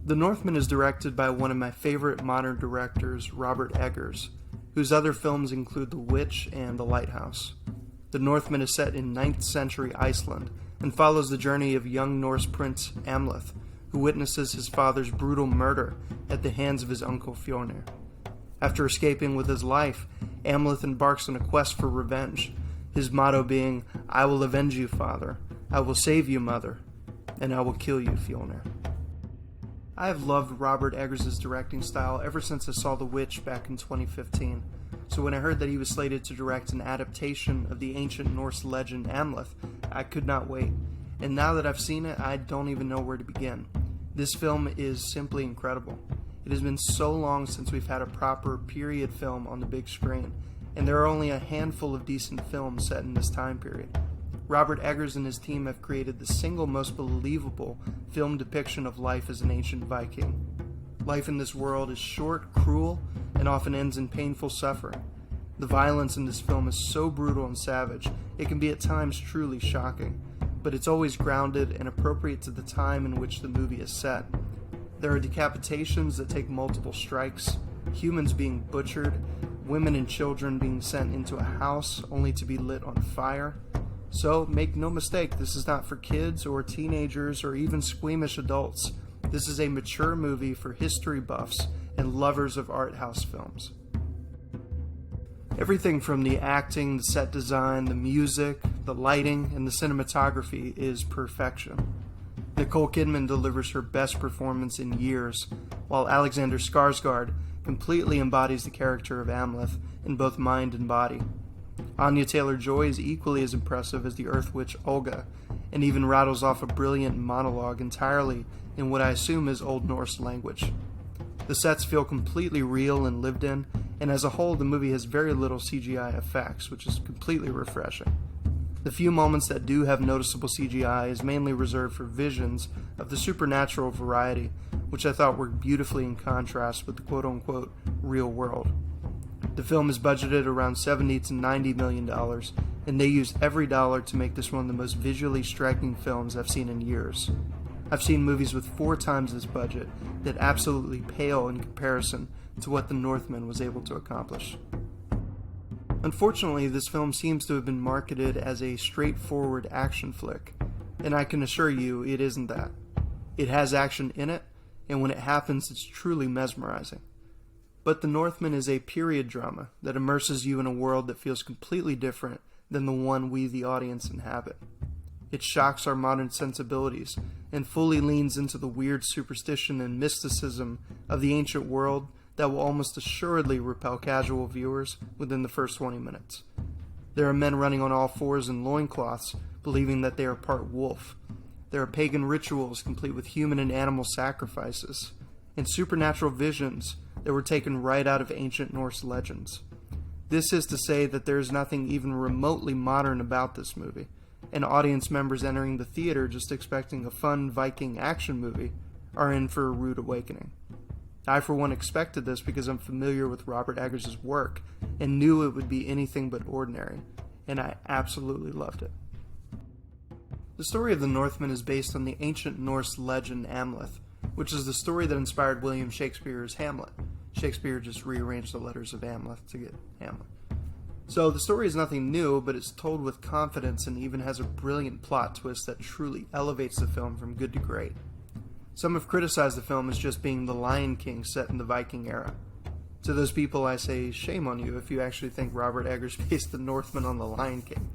The Northman is directed by one of my favorite modern directors, Robert Eggers, whose other films include The Witch and The Lighthouse. The Northman is set in 9th century Iceland and follows the journey of young Norse prince Amleth, who witnesses his father's brutal murder at the hands of his uncle Fjolnir. After escaping with his life, Amleth embarks on a quest for revenge, his motto being, "I will avenge you, father, I will save you, mother, and I will kill you, Fjolnir." I have loved Robert Eggers' directing style ever since I saw The Witch back in 2015, so when I heard that he was slated to direct an adaptation of the ancient Norse legend Amleth, I could not wait, and now that I've seen it, I don't even know where to begin. This film is simply incredible. It has been so long since we've had a proper period film on the big screen, and there are only a handful of decent films set in this time period. Robert Eggers and his team have created the single most believable film depiction of life as an ancient Viking. Life in this world is short, cruel, and often ends in painful suffering. The violence in this film is so brutal and savage, it can be at times truly shocking, but it's always grounded and appropriate to the time in which the movie is set. There are decapitations that take multiple strikes, humans being butchered, women and children being sent into a house only to be lit on fire. So, make no mistake, this is not for kids or teenagers or even squeamish adults. This is a mature movie for history buffs and lovers of art house films. Everything from the acting, the set design, the music, the lighting, and the cinematography is perfection. Nicole Kidman delivers her best performance in years, while Alexander Skarsgard completely embodies the character of Amleth in both mind and body. Anya Taylor Joy is equally as impressive as the Earth Witch Olga, and even rattles off a brilliant monologue entirely in what I assume is Old Norse language. The sets feel completely real and lived in, and as a whole the movie has very little CGI effects, which is completely refreshing. The few moments that do have noticeable CGI is mainly reserved for visions of the supernatural variety, which I thought worked beautifully in contrast with the quote-unquote real world. The film is budgeted around $70 to $90 million, and they used every dollar to make this one of the most visually striking films I've seen in years. I've seen movies with 4 times this budget that absolutely pale in comparison to what The Northman was able to accomplish. Unfortunately, this film seems to have been marketed as a straightforward action flick, and I can assure you it isn't that. It has action in it, and when it happens it's truly mesmerizing. But The Northman is a period drama that immerses you in a world that feels completely different than the one we, the audience, inhabit. It shocks our modern sensibilities and fully leans into the weird superstition and mysticism of the ancient world that will almost assuredly repel casual viewers within the first 20 minutes. There are men running on all fours in loincloths, believing that they are part wolf. There are pagan rituals complete with human and animal sacrifices, and supernatural visions that were taken right out of ancient Norse legends. This is to say that there is nothing even remotely modern about this movie, and audience members entering the theater just expecting a fun Viking action movie are in for a rude awakening. I for one expected this because I'm familiar with Robert Eggers' work and knew it would be anything but ordinary, and I absolutely loved it. The story of The Northman is based on the ancient Norse legend Amleth, which is the story that inspired William Shakespeare's Hamlet. Shakespeare just rearranged the letters of Amleth to get Hamlet. So the story is nothing new, but it's told with confidence and even has a brilliant plot twist that truly elevates the film from good to great. Some have criticized the film as just being The Lion King set in the Viking era. To those people I say, shame on you if you actually think Robert Eggers based The Northman on The Lion King.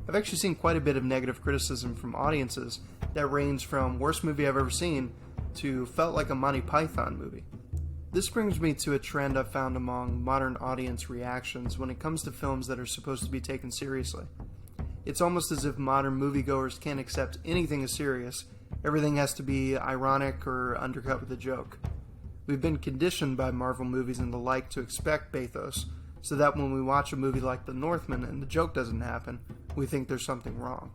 I've actually seen quite a bit of negative criticism from audiences that range from worst movie I've ever seen to felt like a Monty Python movie. This brings me to a trend I've found among modern audience reactions when it comes to films that are supposed to be taken seriously. It's almost as if modern moviegoers can't accept anything as serious. Everything has to be ironic or undercut with a joke. We've been conditioned by Marvel movies and the like to expect pathos, so that when we watch a movie like The Northman and the joke doesn't happen, we think there's something wrong.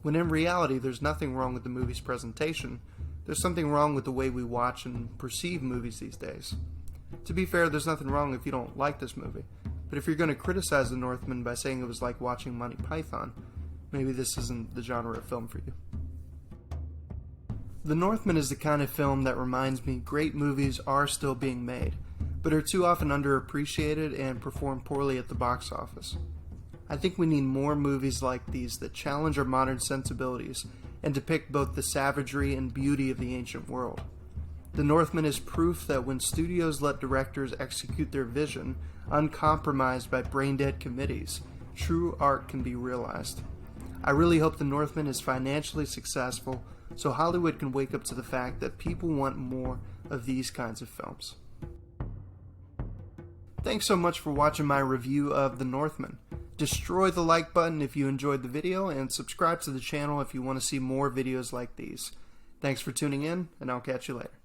When in reality, there's nothing wrong with the movie's presentation. There's something wrong with the way we watch and perceive movies these days. To be fair, there's nothing wrong if you don't like this movie, but if you're going to criticize The Northman by saying it was like watching Monty Python, maybe this isn't the genre of film for you. The Northman is the kind of film that reminds me great movies are still being made, but are too often underappreciated and perform poorly at the box office. I think we need more movies like these that challenge our modern sensibilities and depict both the savagery and beauty of the ancient world. The Northman is proof that when studios let directors execute their vision, uncompromised by brain-dead committees, true art can be realized. I really hope The Northman is financially successful so Hollywood can wake up to the fact that people want more of these kinds of films. Thanks so much for watching my review of The Northman. Destroy the like button if you enjoyed the video, and subscribe to the channel if you want to see more videos like these. Thanks for tuning in, and I'll catch you later.